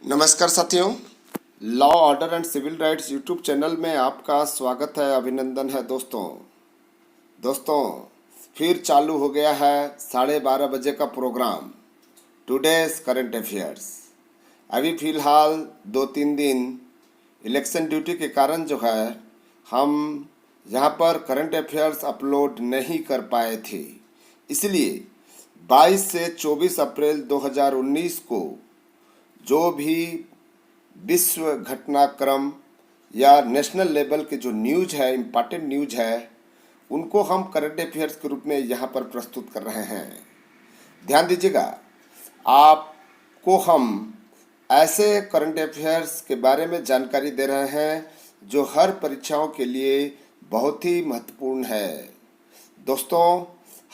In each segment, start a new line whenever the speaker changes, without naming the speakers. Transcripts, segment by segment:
नमस्कार साथियों, law order and civil rights YouTube channel में आपका स्वागत है, अभिनंदन है दोस्तों। फिर चालू हो गया है 12:30 बजे का प्रोग्राम टुडेज करंट अफेयर्स। अभी फ़िलहाल 2-3 दिन इलेक्शन ड्यूटी के कारण जो है हम यहाँ पर करंट अफेयर्स अपलोड नहीं कर पाए थे, इसलिए 22 से 24 अप्रैल 2019 को जो भी विश्व घटनाक्रम या नेशनल लेवल के जो न्यूज़ है, इम्पॉर्टेंट न्यूज़ है, उनको हम करंट अफेयर्स के रूप में यहाँ पर प्रस्तुत कर रहे हैं। ध्यान दीजिएगा, आपको हम ऐसे करंट अफेयर्स के बारे में जानकारी दे रहे हैं जो हर परीक्षाओं के लिए बहुत ही महत्वपूर्ण है। दोस्तों,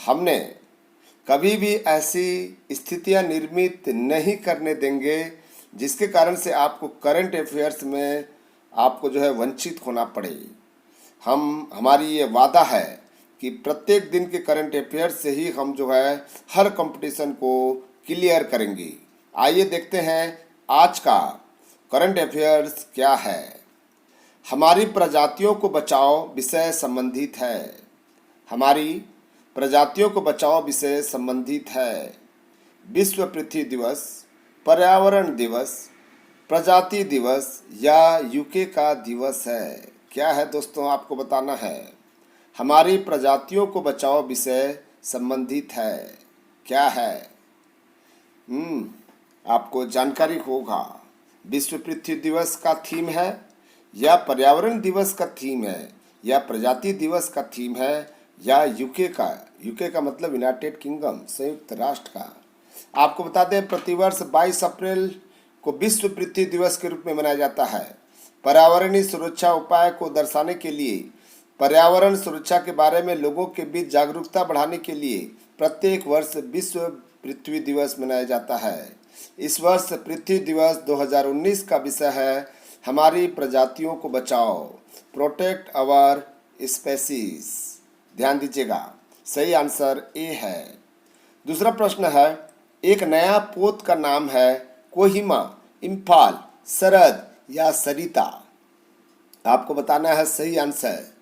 हमने कभी भी ऐसी स्थितियां निर्मित नहीं करने देंगे जिसके कारण से आपको करंट अफेयर्स में आपको जो है वंचित होना पड़े। हमारी ये वादा है कि प्रत्येक दिन के करंट अफेयर्स से ही हम जो है हर कंपटीशन को क्लियर करेंगे। आइए देखते हैं आज का करंट अफेयर्स क्या है। हमारी प्रजातियों को बचाओ विषय संबंधित है। हमारी प्रजातियों को बचाओ विषय संबंधित है। विश्व पृथ्वी दिवस, पर्यावरण दिवस, प्रजाति दिवस या यूके का दिवस है। क्या है दोस्तों, आपको बताना है। हमारी प्रजातियों को बचाओ विषय संबंधित है। क्या है? आपको जानकारी होगा। विश्व पृथ्वी दिवस का थीम है या पर्यावरण दिवस का थीम है या प्रजाति दिवस का थीम है या यूके का मतलब यूनाइटेड किंगडम, संयुक्त राष्ट्र का। आपको बता दें, प्रतिवर्ष 22 अप्रैल को विश्व पृथ्वी दिवस के रूप में मनाया जाता है। पर्यावरणीय सुरक्षा उपाय को दर्शाने के लिए, पर्यावरण सुरक्षा के बारे में लोगों के बीच जागरूकता बढ़ाने के लिए प्रत्येक वर्ष विश्व पृथ्वी दिवस मनाया जाता है। इस वर्ष पृथ्वी दिवस 2019 का विषय है हमारी प्रजातियों को बचाओ, प्रोटेक्ट आवर स्पेसीज। ध्यान दीजिएगा, सही आंसर ए है। दूसरा प्रश्न है, एक नया पोत का नाम है कोहिमा, इम्फाल, सरद या सरिता। आपको बताना है सही आंसर।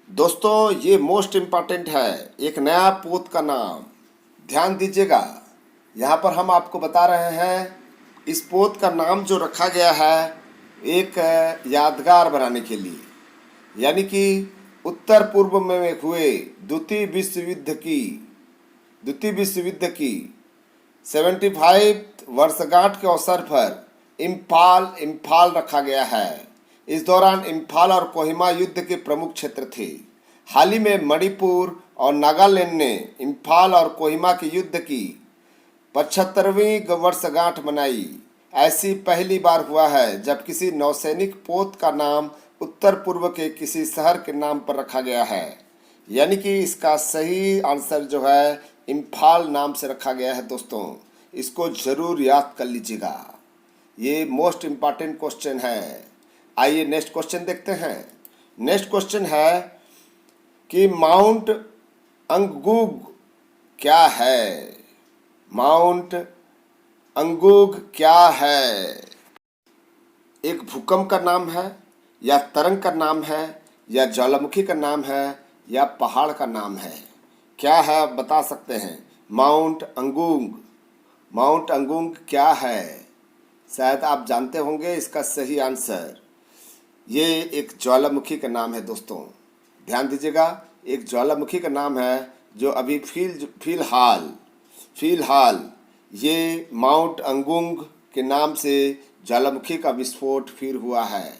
दोस्तों, ये मोस्ट इम्पॉर्टेंट है, एक नया पोत का नाम। ध्यान दीजिएगा, यहाँ पर हम आपको बता रहे हैं इस पोत का नाम जो रखा गया है एक यादगार बनाने के लिए, यानी कि उत्तर पूर्व में हुए द्वितीय विश्व युद्ध की 75 वर्षगांठ के अवसर पर इम्फाल रखा गया है। इस दौरान इम्फाल और कोहिमा युद्ध के प्रमुख क्षेत्र थे। हाल ही में मणिपुर और नागालैंड ने इम्फाल और कोहिमा के युद्ध की 75वीं वर्षगांठ मनाई। ऐसी पहली बार हुआ है जब किसी नौसैनिक पोत का नाम उत्तर पूर्व के किसी शहर के नाम पर रखा गया है, यानी कि इसका सही आंसर जो है इम्फाल नाम से रखा गया है। दोस्तों, इसको जरूर याद कर लीजिएगा, ये मोस्ट इम्पॉर्टेंट क्वेश्चन है। आइए नेक्स्ट क्वेश्चन देखते हैं। नेक्स्ट क्वेश्चन है कि माउंट अंगुग क्या है। माउंट अंगुग क्या है? एक भूकंप का नाम है या तरंग का नाम है या ज्वालामुखी का नाम है या पहाड़ का नाम है? क्या है आप बता सकते हैं। माउंट अंगुंग क्या है? शायद आप जानते होंगे इसका सही आंसर। ये एक ज्वालामुखी का नाम है दोस्तों। ध्यान दीजिएगा, एक ज्वालामुखी का नाम है जो अभी फिलहाल ये माउंट अंगुंग के नाम से ज्वालामुखी का विस्फोट फिर हुआ है।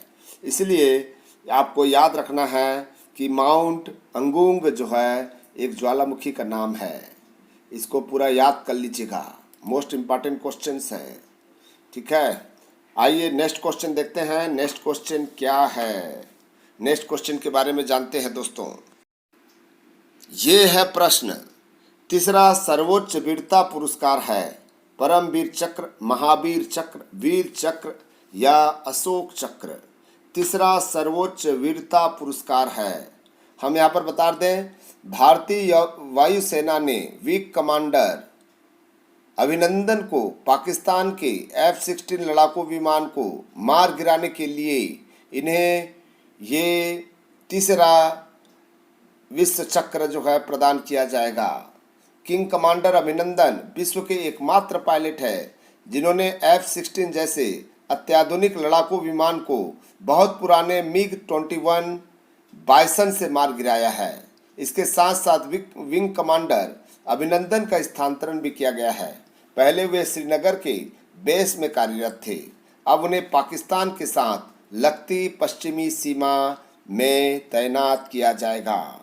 इसलिए आपको याद रखना है कि माउंट अंगुंग जो है एक ज्वालामुखी का नाम है। इसको पूरा याद कर लीजिएगा, मोस्ट इम्पॉर्टेंट क्वेश्चंस हैं। ठीक है, आइए नेक्स्ट क्वेश्चन देखते हैं। नेक्स्ट क्वेश्चन क्या है, नेक्स्ट क्वेश्चन के बारे में जानते हैं दोस्तों। ये है प्रश्न, तीसरा सर्वोच्च वीरता पुरस्कार है परमवीर चक्र, महावीर चक्र, वीर चक्र या अशोक चक्र। तीसरा सर्वोच्च वीरता पुरस्कार है। हम यहाँ पर बता दें, भारतीय वायुसेना ने विंग कमांडर अभिनंदन को पाकिस्तान के F-16 लड़ाकू विमान को मार गिराने के लिए इन्हें ये तीसरा विश्व चक्र जो है प्रदान किया जाएगा। किंग कमांडर अभिनंदन विश्व के एकमात्र पायलट है जिन्होंने F-16 जैसे अत्याधुनिक लड़ाकू विमान को बहुत पुराने MiG-21 बाइसन से मार गिराया है। इसके साथ साथ विंग कमांडर अभिनंदन का स्थानांतरण भी किया गया है। पहले वे श्रीनगर के बेस में कार्यरत थे, अब उन्हें पाकिस्तान के साथ लगती पश्चिमी सीमा में तैनात किया जाएगा।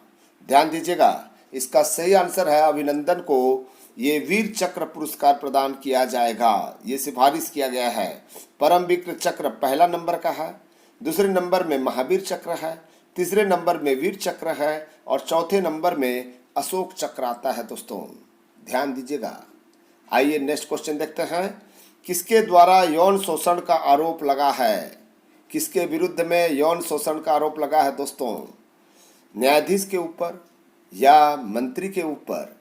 ध्यान दीजिएगा, इसका सही आंसर है अभिनंदन को ये वीर चक्र पुरस्कार प्रदान किया जाएगा। ये सिफारिश किया गया है। परम वीर चक्र पहला नंबर का है, दूसरे नंबर में महावीर चक्र है, तीसरे नंबर में वीर चक्र है और चौथे नंबर में अशोक चक्र आता है। दोस्तों ध्यान दीजिएगा। आइए नेक्स्ट क्वेश्चन देखते हैं। किसके द्वारा यौन शोषण का आरोप लगा है? किसके विरुद्ध में यौन शोषण का आरोप लगा है दोस्तों? न्यायाधीश के ऊपर या मंत्री के ऊपर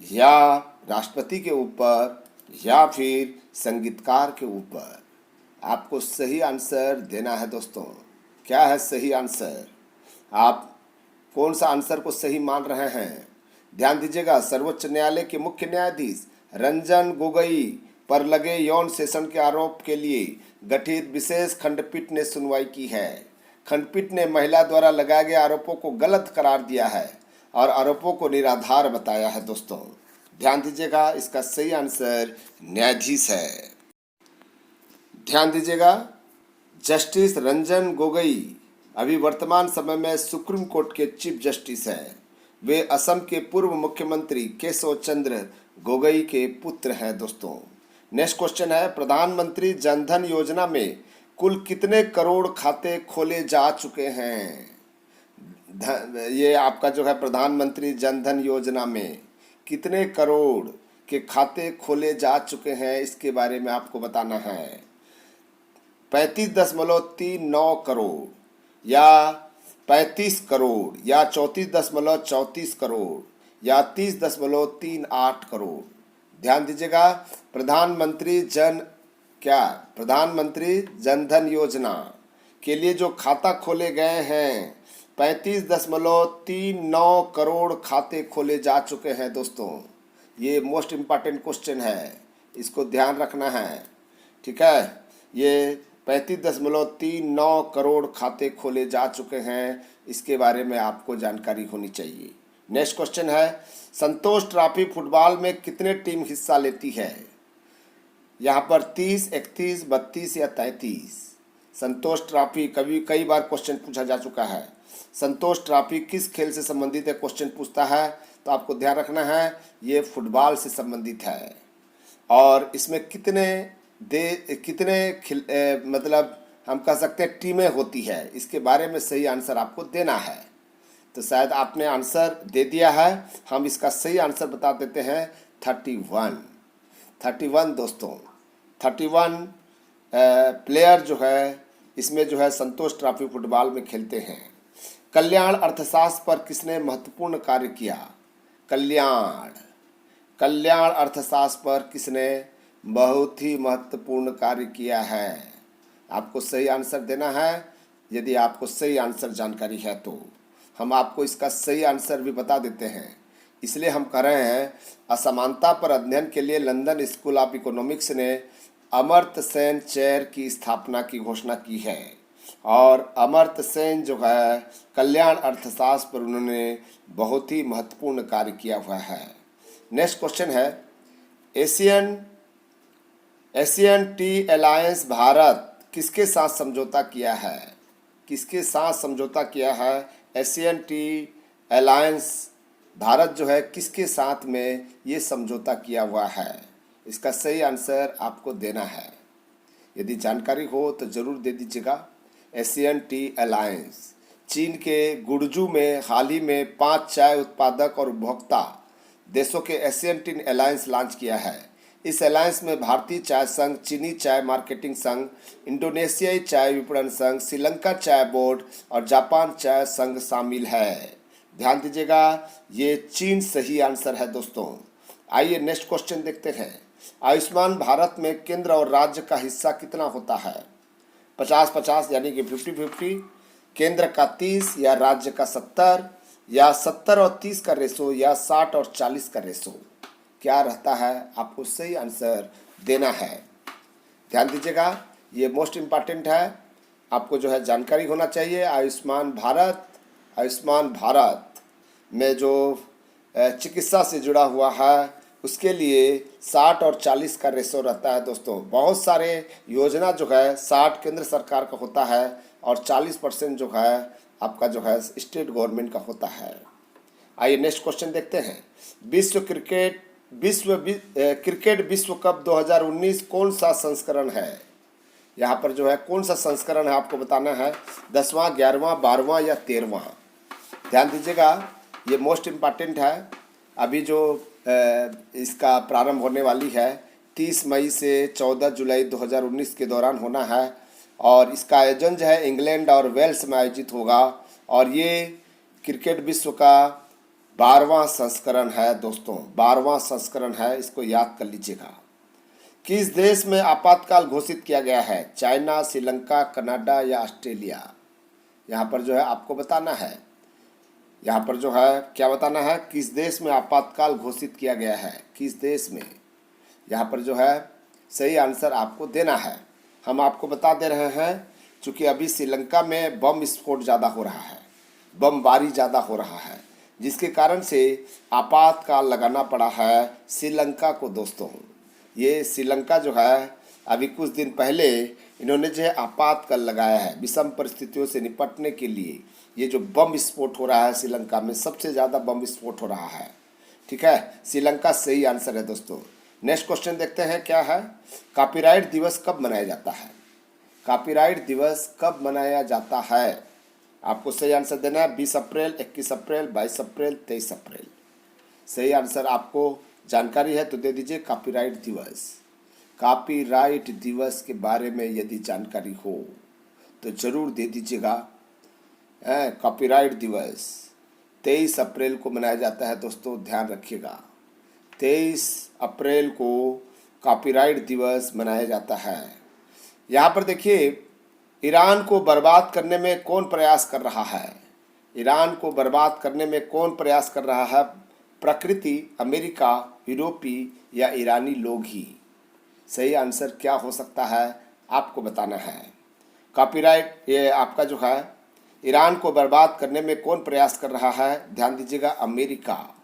या राष्ट्रपति के ऊपर या फिर संगीतकार के ऊपर? आपको सही आंसर देना है दोस्तों। क्या है सही आंसर? आप कौन सा आंसर को सही मान रहे हैं? ध्यान दीजिएगा। सर्वोच्च न्यायालय के मुख्य न्यायाधीश रंजन गोगोई पर लगे यौन शोषण के आरोप के लिए गठित विशेष खंडपीठ ने सुनवाई की है। खंडपीठ ने महिला द्वारा लगाए गए आरोपों को गलत करार दिया है और आरोपों को निराधार बताया है। दोस्तों ध्यान दीजिएगा, इसका सही आंसर न्यायाधीश है। ध्यान दीजिएगा, जस्टिस रंजन गोगोई अभी वर्तमान समय में सुप्रीम कोर्ट के चीफ जस्टिस हैं। वे असम के पूर्व मुख्यमंत्री केशव चंद्र गोगोई के पुत्र हैं। दोस्तों नेक्स्ट क्वेश्चन है, प्रधानमंत्री जनधन योजना में कुल कितने करोड़ खाते खोले जा चुके हैं? ये आपका जो है प्रधानमंत्री जनधन योजना में कितने करोड़ के खाते खोले जा चुके हैं, इसके बारे में आपको बताना है। 35.39 करोड़ या 35 करोड़ या 34.34 करोड़ या 30.38 करोड़। ध्यान दीजिएगा, प्रधानमंत्री जनधन योजना के लिए जो खाता खोले गए हैं 35.39 करोड़ खाते खोले जा चुके हैं। दोस्तों ये मोस्ट इम्पॉर्टेंट क्वेश्चन है, इसको ध्यान रखना है। ठीक है, ये 35.39 करोड़ खाते खोले जा चुके हैं, इसके बारे में आपको जानकारी होनी चाहिए। नेक्स्ट क्वेश्चन है, संतोष ट्रॉफी फुटबॉल में कितने टीम हिस्सा लेती है? यहाँ पर 30, 31, 32 या 33। संतोष ट्रॉफी कई बार क्वेश्चन पूछा जा चुका है। संतोष ट्रॉफी किस खेल से संबंधित है क्वेश्चन पूछता है, तो आपको ध्यान रखना है ये फुटबॉल से संबंधित है। और इसमें कितने मतलब हम कह सकते हैं टीमें होती है, इसके बारे में सही आंसर आपको देना है। तो शायद आपने आंसर दे दिया है, हम इसका सही आंसर बता देते हैं 31 दोस्तों। 31 प्लेयर जो है इसमें जो है संतोष ट्रॉफी फुटबॉल में खेलते हैं। कल्याण अर्थशास्त्र पर किसने महत्वपूर्ण कार्य किया? कल्याण अर्थशास्त्र पर किसने बहुत ही महत्वपूर्ण कार्य किया है? आपको सही आंसर देना है। यदि आपको सही आंसर जानकारी है तो हम आपको इसका सही आंसर भी बता देते हैं। इसलिए हम कह रहे हैं, असमानता पर अध्ययन के लिए लंदन स्कूल ऑफ इकोनॉमिक्स ने अमर्त्य सेन चेयर की स्थापना की घोषणा की है और अमर्त्य सेन जो है कल्याण अर्थशास्त्र पर उन्होंने बहुत ही महत्वपूर्ण कार्य किया हुआ है। नेक्स्ट क्वेश्चन है, एशियन टी अलायंस भारत किसके साथ समझौता किया है? किसके साथ समझौता किया है? एशियन टी अलायंस भारत जो है किसके साथ में ये समझौता किया हुआ है? इसका सही आंसर आपको देना है। यदि जानकारी हो तो ज़रूर दे दीजिएगा। एशियन टी अलायंस चीन के गुड़जू में हाल ही में 5 चाय उत्पादक और उपभोक्ता देशों के एशियन टी अलायंस लॉन्च किया है। इस अलायंस में भारतीय चाय संघ, चीनी चाय मार्केटिंग संघ, इंडोनेशियाई चाय विपणन संघ, श्रीलंका चाय बोर्ड और जापान चाय संघ शामिल है। ध्यान दीजिएगा, ये चीन सही आंसर है दोस्तों। आइए नेक्स्ट क्वेश्चन देखते हैं। आयुष्मान भारत में केंद्र और राज्य का हिस्सा कितना होता है? 50-50 यानी कि 50-50, केंद्र का 30 या राज्य का 70, या 70 और 30 का रेशो, या 60 और 40 का रेशो। क्या रहता है? आपको सही आंसर देना है। ध्यान दीजिएगा, ये मोस्ट इम्पॉर्टेंट है, आपको जो है जानकारी होना चाहिए। आयुष्मान भारत में जो चिकित्सा से जुड़ा हुआ है उसके लिए 60 और 40 का रेशो रहता है दोस्तों। बहुत सारे योजना जो है 60 केंद्र सरकार का होता है और 40% जो है आपका जो है स्टेट गवर्नमेंट का होता है। आइए नेक्स्ट क्वेश्चन देखते हैं। क्रिकेट विश्व कप 2019 कौन सा संस्करण है? यहाँ पर जो है कौन सा संस्करण है आपको बताना है, 10वां, 11वां, 12वां या 13वां। ध्यान दीजिएगा, ये मोस्ट इम्पॉर्टेंट है। अभी जो इसका प्रारंभ होने वाली है 30 मई से 14 जुलाई 2019 के दौरान होना है और इसका आयोजन जो है इंग्लैंड और वेल्स में आयोजित होगा और ये क्रिकेट विश्व का 12वां संस्करण है दोस्तों, 12वां संस्करण है, इसको याद कर लीजिएगा। किस देश में आपातकाल घोषित किया गया है? चाइना, श्रीलंका, कनाडा या ऑस्ट्रेलिया? यहाँ पर जो है आपको बताना है, यहाँ पर जो है क्या बताना है, किस देश में आपातकाल घोषित किया गया है, किस देश में। यहाँ पर जो है सही आंसर आपको देना है। हम आपको बता दे रहे हैं क्योंकि अभी श्रीलंका में बम विस्फोट ज़्यादा हो रहा है, बमबारी ज़्यादा हो रहा है, जिसके कारण से आपातकाल लगाना पड़ा है श्रीलंका को दोस्तों। ये श्रीलंका जो है अभी कुछ दिन पहले इन्होंने जो है आपातकाल लगाया है विषम परिस्थितियों से निपटने के लिए। ये जो बम विस्फोट हो रहा है श्रीलंका में, सबसे ज़्यादा बम विस्फोट हो रहा है। ठीक है, श्रीलंका सही आंसर है दोस्तों। नेक्स्ट क्वेश्चन देखते हैं क्या है। कॉपीराइट दिवस कब मनाया जाता है? कॉपीराइट दिवस कब मनाया जाता है? आपको सही आंसर देना है। 20 अप्रैल, 21 अप्रैल, 22 अप्रैल, 23 अप्रैल। सही आंसर आपको जानकारी है तो दे दीजिए कॉपीराइट दिवस। कॉपीराइट दिवस के बारे में यदि जानकारी हो तो ज़रूर दे दीजिएगा। कॉपीराइट दिवस 23 अप्रैल को मनाया जाता है दोस्तों, ध्यान रखिएगा। 23 अप्रैल को कॉपीराइट दिवस मनाया जाता है। यहाँ पर देखिए, ईरान को बर्बाद करने में कौन प्रयास कर रहा है? ईरान को बर्बाद करने में कौन प्रयास कर रहा है? प्रकृति, अमेरिका, यूरोपी या ईरानी लोग ही। सही आंसर क्या हो सकता है आपको बताना है। कॉपीराइट, ये आपका जो है ईरान को बर्बाद करने में कौन प्रयास कर रहा है? ध्यान दीजिएगा, अमेरिका।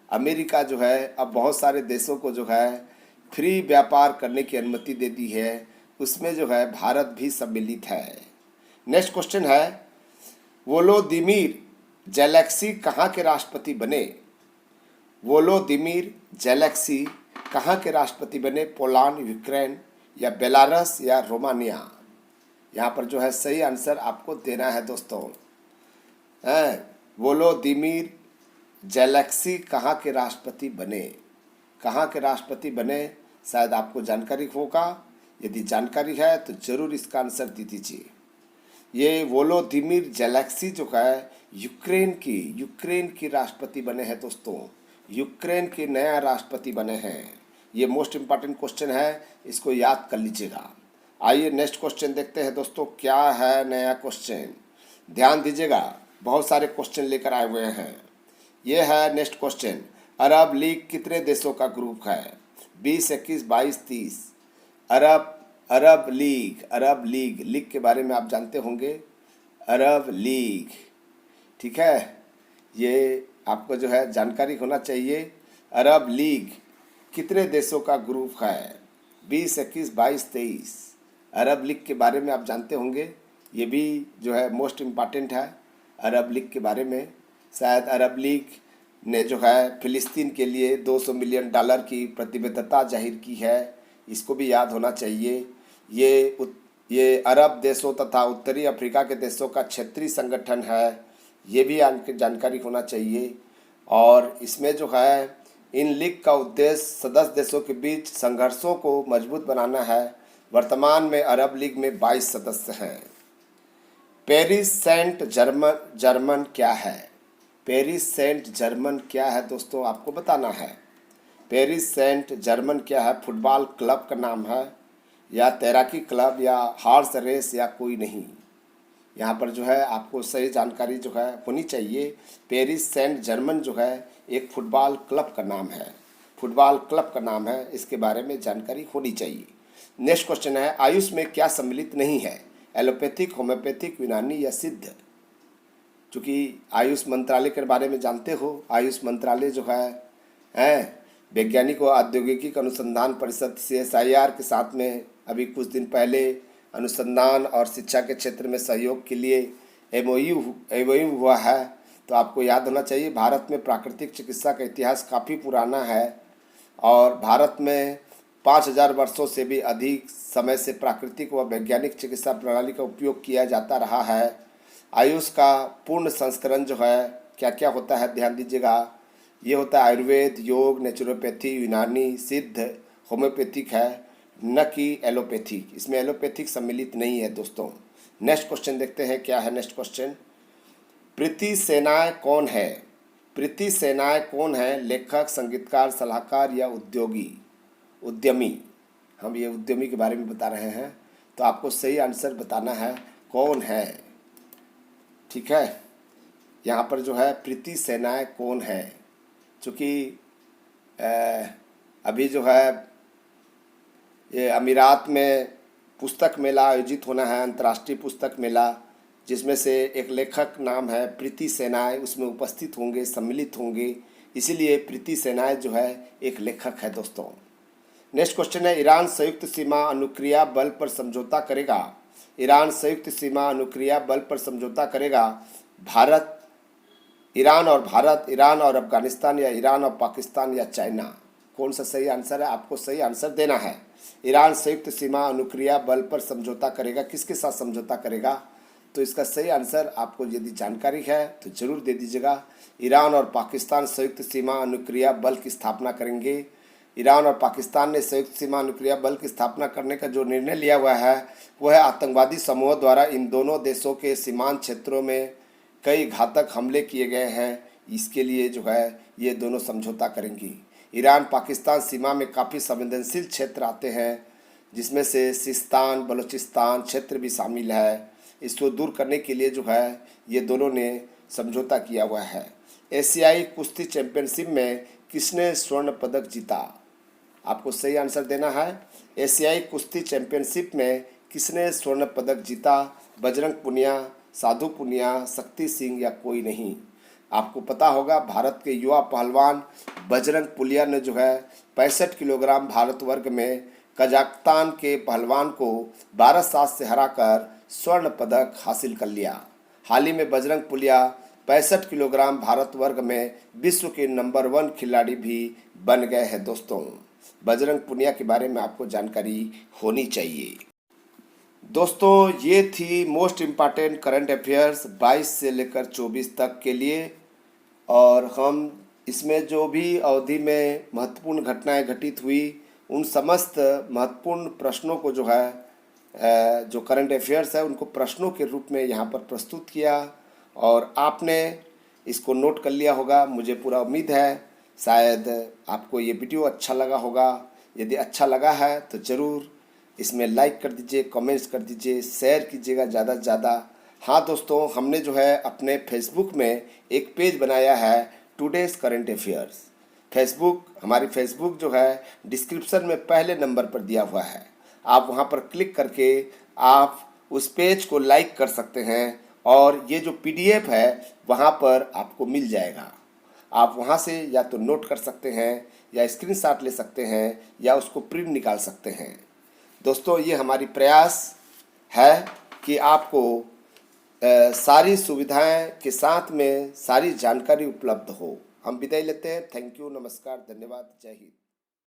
अमेरिका जो है अब बहुत सारे देशों को जो है फ्री व्यापार करने की अनुमति दे दी है, उसमें जो है भारत भी सम्मिलित है। नेक्स्ट क्वेश्चन है, वोलोदिमीर ज़ेलेंस्की कहाँ के राष्ट्रपति बने? वोलोदिमीर ज़ेलेंस्की कहाँ के राष्ट्रपति बने? पोलैंड, यूक्रेन या बेलारस या रोमानिया? यहाँ पर जो है सही आंसर आपको देना है दोस्तों। वोलोदिमीर ज़ेलेंस्की कहाँ के राष्ट्रपति बने? कहाँ के राष्ट्रपति बने? शायद आपको जानकारी होगा, यदि जानकारी है तो ज़रूर इसका आंसर दे दीजिए। ये वोलोदिमीर ज़ेलेंस्की जो है यूक्रेन की राष्ट्रपति बने हैं दोस्तों, यूक्रेन के नया राष्ट्रपति बने हैं। ये मोस्ट इम्पॉर्टेंट क्वेश्चन है, इसको याद कर लीजिएगा। आइए नेक्स्ट क्वेश्चन देखते हैं दोस्तों, क्या है नया क्वेश्चन। ध्यान दीजिएगा, बहुत सारे क्वेश्चन लेकर आए हुए हैं। ये है नेक्स्ट क्वेश्चन, अरब लीग कितने देशों का ग्रुप है? 20, 21, 22, 30। अरब लीग के बारे में आप जानते होंगे, अरब लीग। ठीक है, ये आपको जो है जानकारी होना चाहिए। अरब लीग कितने देशों का ग्रुप है? 20, 21, 22, 23। अरब लीग के बारे में आप जानते होंगे, ये भी जो है मोस्ट इम्पॉर्टेंट है अरब लीग के बारे में। शायद अरब लीग ने जो है फ़िलिस्तीन के लिए $200 मिलियन की प्रतिबद्धता जाहिर की है, इसको भी याद होना चाहिए। ये अरब देशों तथा उत्तरी अफ्रीका के देशों का क्षेत्रीय संगठन है, ये भी आपकी जानकारी होना चाहिए। और इसमें जो है इन लीग का उद्देश्य सदस्य देशों के बीच संघर्षों को मजबूत बनाना है। वर्तमान में अरब लीग में 22 सदस्य हैं। पेरिस सेंट जर्मन क्या है? पेरिस सेंट जर्मन क्या है दोस्तों, आपको बताना है। पेरिस सेंट जर्मन क्या है? फुटबॉल क्लब का नाम है या तैराकी क्लब या हॉर्स रेस या कोई नहीं? यहाँ पर जो है आपको सही जानकारी जो है होनी चाहिए। पेरिस सेंट जर्मन जो है एक फुटबॉल क्लब का नाम है, फुटबॉल क्लब का नाम है, इसके बारे में जानकारी होनी चाहिए। नेक्स्ट क्वेश्चन है, आयुष में क्या सम्मिलित नहीं है? एलोपैथिक, होम्योपैथिक, यूनानी या सिद्ध? चूँकि आयुष मंत्रालय के बारे में जानते हो, आयुष मंत्रालय जो है वैज्ञानिक व औद्योगिक अनुसंधान परिषद CSIR के साथ में अभी कुछ दिन पहले अनुसंधान और शिक्षा के क्षेत्र में सहयोग के लिए MOU हुआ है। तो आपको याद होना चाहिए, भारत में प्राकृतिक चिकित्सा का इतिहास काफ़ी पुराना है और भारत में 5000 वर्षों से भी अधिक समय से प्राकृतिक व वैज्ञानिक चिकित्सा प्रणाली का उपयोग किया जाता रहा है। आयुष का पूर्ण संस्करण जो है क्या क्या होता है, ध्यान दीजिएगा। ये होता है आयुर्वेद, योग, नेचुरोपैथी, यूनानी, सिद्ध, होम्योपैथिक है, न कि एलोपैथिक। इसमें एलोपैथिक सम्मिलित नहीं है दोस्तों। नेक्स्ट क्वेश्चन देखते हैं क्या है। नेक्स्ट क्वेश्चन, प्रीति सेनाय कौन है? प्रीति सेनाय कौन है? लेखक, संगीतकार, सलाहकार या उद्यमी? हम ये उद्यमी के बारे में बता रहे हैं, तो आपको सही आंसर बताना है कौन है। ठीक है, यहाँ पर जो है प्रीति सेनाय कौन है? चूँकि अभी जो है ये अमीरात में पुस्तक मेला आयोजित होना है, अंतर्राष्ट्रीय पुस्तक मेला, जिसमें से एक लेखक नाम है प्रीति सेनाय, उसमें उपस्थित होंगे, सम्मिलित होंगे, इसीलिए प्रीति सेनाय जो है एक लेखक है दोस्तों। नेक्स्ट क्वेश्चन है, ईरान संयुक्त सीमा अनुक्रिया बल पर समझौता करेगा? ईरान संयुक्त सीमा अनुक्रिया बल पर समझौता करेगा? भारत, ईरान और भारत, ईरान और अफगानिस्तान या ईरान और पाकिस्तान या चाइना? कौन सा सही आंसर है? आपको सही आंसर देना है। ईरान संयुक्त सीमा अनुक्रिया बल पर समझौता करेगा, किसके साथ समझौता करेगा? तो इसका सही आंसर आपको यदि जानकारी है तो जरूर दे दीजिएगा। ईरान और पाकिस्तान संयुक्त सीमा अनुक्रिया बल की स्थापना करेंगे। ईरान और पाकिस्तान ने संयुक्त सीमा अनुक्रिया बल की स्थापना करने का जो निर्णय लिया हुआ है वह आतंकवादी समूहों द्वारा इन दोनों देशों के सीमांत क्षेत्रों में कई घातक हमले किए गए हैं, इसके लिए जो है ये दोनों समझौता करेंगी। ईरान पाकिस्तान सीमा में काफ़ी संवेदनशील क्षेत्र आते हैं, जिसमें से सिस्तान, बलूचिस्तान क्षेत्र भी शामिल है। इसको दूर करने के लिए जो है ये दोनों ने समझौता किया हुआ है। एशियाई कुश्ती चैंपियनशिप में किसने स्वर्ण पदक जीता? आपको सही आंसर देना है। एशियाई कुश्ती चैंपियनशिप में किसने स्वर्ण पदक जीता? बजरंग पुनिया, साधु पुनिया, शक्ति सिंह या कोई नहीं? आपको पता होगा, भारत के युवा पहलवान बजरंग पुनिया ने जो है 65 किलोग्राम भारत वर्ग में कजाकिस्तान के पहलवान को 12-7 से हराकर स्वर्ण पदक हासिल कर लिया। हाल ही में बजरंग पुनिया 65 किलोग्राम भारत वर्ग में विश्व के नंबर 1 खिलाड़ी भी बन गए हैं दोस्तों। बजरंग पुनिया के बारे में आपको जानकारी होनी चाहिए। दोस्तों ये थी मोस्ट इम्पॉर्टेंट करंट अफेयर्स 22 से लेकर 24 तक के लिए, और हम इसमें जो भी अवधि में महत्वपूर्ण घटनाएं घटित हुई उन समस्त महत्वपूर्ण प्रश्नों को जो है जो करंट अफेयर्स है उनको प्रश्नों के रूप में यहाँ पर प्रस्तुत किया, और आपने इसको नोट कर लिया होगा, मुझे पूरा उम्मीद है। शायद आपको ये वीडियो अच्छा लगा होगा। यदि अच्छा लगा है तो ज़रूर इसमें लाइक कर दीजिए, कमेंट्स कर दीजिए, शेयर कीजिएगा ज़्यादा से ज़्यादा। हाँ दोस्तों, हमने जो है अपने फेसबुक में एक पेज बनाया है टुडेज़ करंट अफेयर्स। हमारी फेसबुक जो है डिस्क्रिप्शन में पहले नंबर पर दिया हुआ है। आप वहाँ पर क्लिक करके आप उस पेज को लाइक कर सकते हैं, और ये जो PDF है वहाँ पर आपको मिल जाएगा। आप वहाँ से या तो नोट कर सकते हैं या स्क्रीनशॉट ले सकते हैं या उसको प्रिंट निकाल सकते हैं। दोस्तों ये हमारी प्रयास है कि आपको सारी सुविधाएं के साथ में सारी जानकारी उपलब्ध हो। हम विदाई लेते हैं। थैंक यू, नमस्कार, धन्यवाद, जय हिंद।